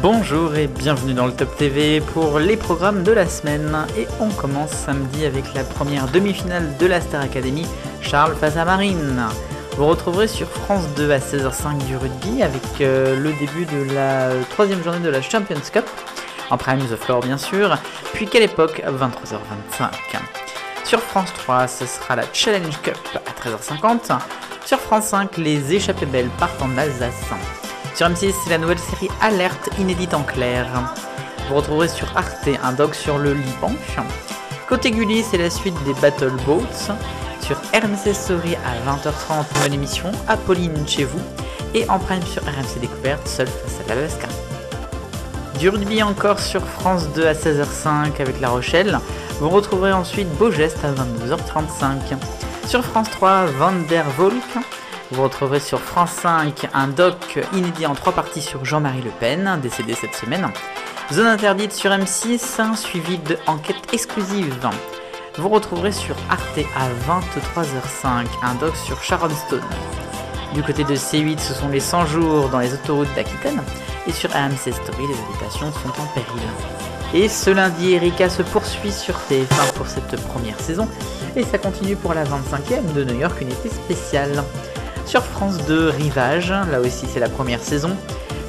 Bonjour et bienvenue dans le Top TV pour les programmes de la semaine. Et on commence samedi avec la première demi-finale de la Star Academy, Charles face à Marine. Vous retrouverez sur France 2 à 16h05 du rugby avec le début de la troisième journée de la Champions Cup, en prime the floor bien sûr, puis Quelle époque à 23h25. Sur France 3, ce sera la Challenge Cup à 13h50. Sur France 5, les échappées belles partent en Alsace. Sur M6, c'est la nouvelle série Alerte inédite en clair. Vous retrouverez sur Arte un doc sur le Liban. Côté Gulli, c'est la suite des Battle Boats. Sur RMC Story à 20h30, nouvelle émission Apolline chez vous. Et en prime sur RMC Découverte, Seul face à l'Alaska. Du rugby encore sur France 2 à 16h05 avec La Rochelle. Vous retrouverez ensuite Beau Geste à 22h35. Sur France 3, Van der Volk. Vous retrouverez sur France 5 un doc inédit en 3 parties sur Jean-Marie Le Pen, décédé cette semaine. Zone interdite sur M6, suivi de enquête exclusive. Vous retrouverez sur Arte à 23h05 un doc sur Sharon Stone. Du côté de C8, ce sont les 100 jours dans les autoroutes d'Aquitaine. Et sur AMC Story, les habitations sont en péril. Et ce lundi, Erika se poursuit sur TF1 pour cette première saison. Et ça continue pour la 25e de New York, une été spéciale. Sur France 2, Rivage, là aussi c'est la première saison.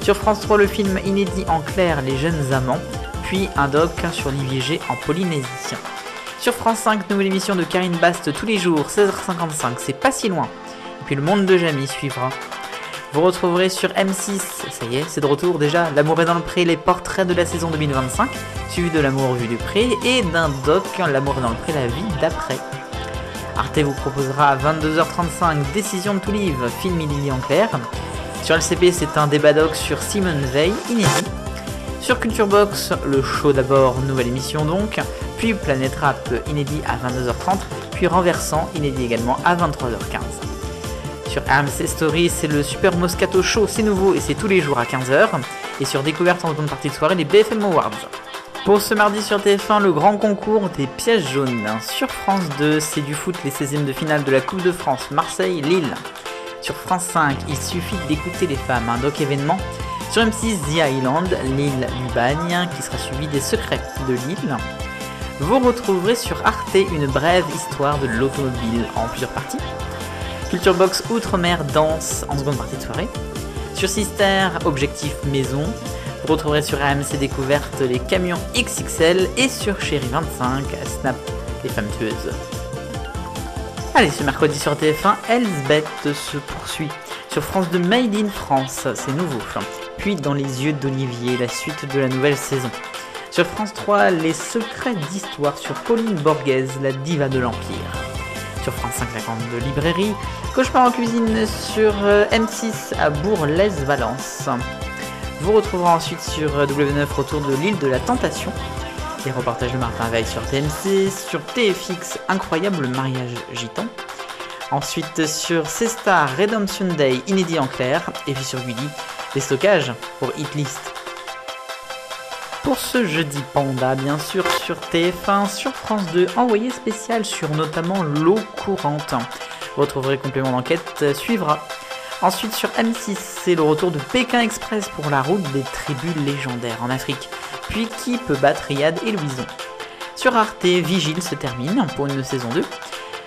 Sur France 3, le film inédit en clair, Les jeunes amants. Puis un doc sur l'IVG en Polynésie. Sur France 5, nouvelle émission de Karine Bast tous les jours, 16h55, c'est pas si loin. Et puis Le monde de Jamie suivra. Vous retrouverez sur M6, ça y est, c'est de retour déjà, L'amour est dans le pré, les portraits de la saison 2025, suivi de L'amour vu du pré, et d'un doc, L'amour est dans le pré, la vie d'après. Arte vous proposera à 22h35 Décision de tout livre, film inédit en clair. Sur LCP, c'est un débat doc sur Simone Veil, inédit. Sur Culture Box, le show d'abord, nouvelle émission donc, puis Planète Rap, inédit à 22h30, puis Renversant, inédit également à 23h15. Sur AMC Story, c'est le Super Moscato Show, c'est nouveau et c'est tous les jours à 15h. Et sur Découverte en seconde partie de soirée, les BFM Awards. Pour ce mardi sur TF1, le grand concours des pièges jaunes. Sur France 2, c'est du foot, les 16e de finale de la Coupe de France, Marseille-Lille. Sur France 5, il suffit d'écouter les femmes, un doc événement. Sur M6, The Island, l'île du Bagne, qui sera suivi des secrets de l'île. Vous retrouverez sur Arte une brève histoire de l'automobile en plusieurs parties. Culture Box Outre-mer danse en seconde partie de soirée. Sur Sister, Objectif Maison. Vous retrouverez sur AMC Découverte les camions XXL. Et sur Chérie 25, Snap, les femmes tueuses. Allez, ce mercredi sur TF1, Elsbeth se poursuit. Sur France 2, Made in France, c'est nouveau. Puis Dans les yeux d'Olivier, la suite de la nouvelle saison. Sur France 3, Les secrets d'histoire sur Pauline Borghese, la diva de l'Empire. Sur France 5, la grande de librairie. Cauchemar en cuisine sur M6 à Bourg-Lès-Valence. Vous retrouverez ensuite sur W9 autour de l'île de la Tentation. Les reportages de Martin Veil sur TMC. Sur TFX, Incroyable mariage gitan. Ensuite sur C-Star, Redemption Day, inédit en clair. Et puis sur Gulli, les stockages pour Hitlist. Pour ce jeudi Panda, bien sûr, sur TF1, sur France 2, envoyé spécial sur notamment l'eau courante. Vous retrouverez complément d'enquête suivra. Ensuite sur M6, c'est le retour de Pékin Express pour la route des tribus légendaires en Afrique. Puis Qui peut battre Riyad et Louison. Sur Arte, Vigile se termine pour une saison 2.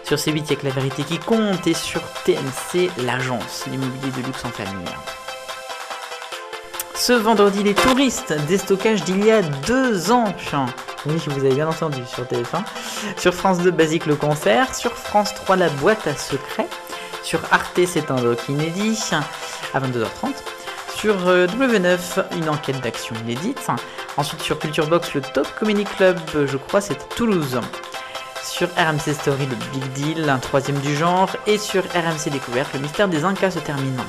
Sur C8, il y a que la vérité qui compte. Et sur TMC, l'agence, l'immobilier de luxe en famille. Ce vendredi, les touristes, déstockage d'il y a 2 ans. Oui, vous avez bien entendu sur TF1. Sur France 2, Basique le concert. Sur France 3, la boîte à secrets. Sur Arte, c'est un doc inédit à 22h30. Sur W9, une enquête d'action inédite. Ensuite, sur Culture Box, le Top Comedy Club, je crois, c'est Toulouse. Sur RMC Story, le Big Deal, un 3e du genre. Et sur RMC Découverte, le mystère des Incas se termine.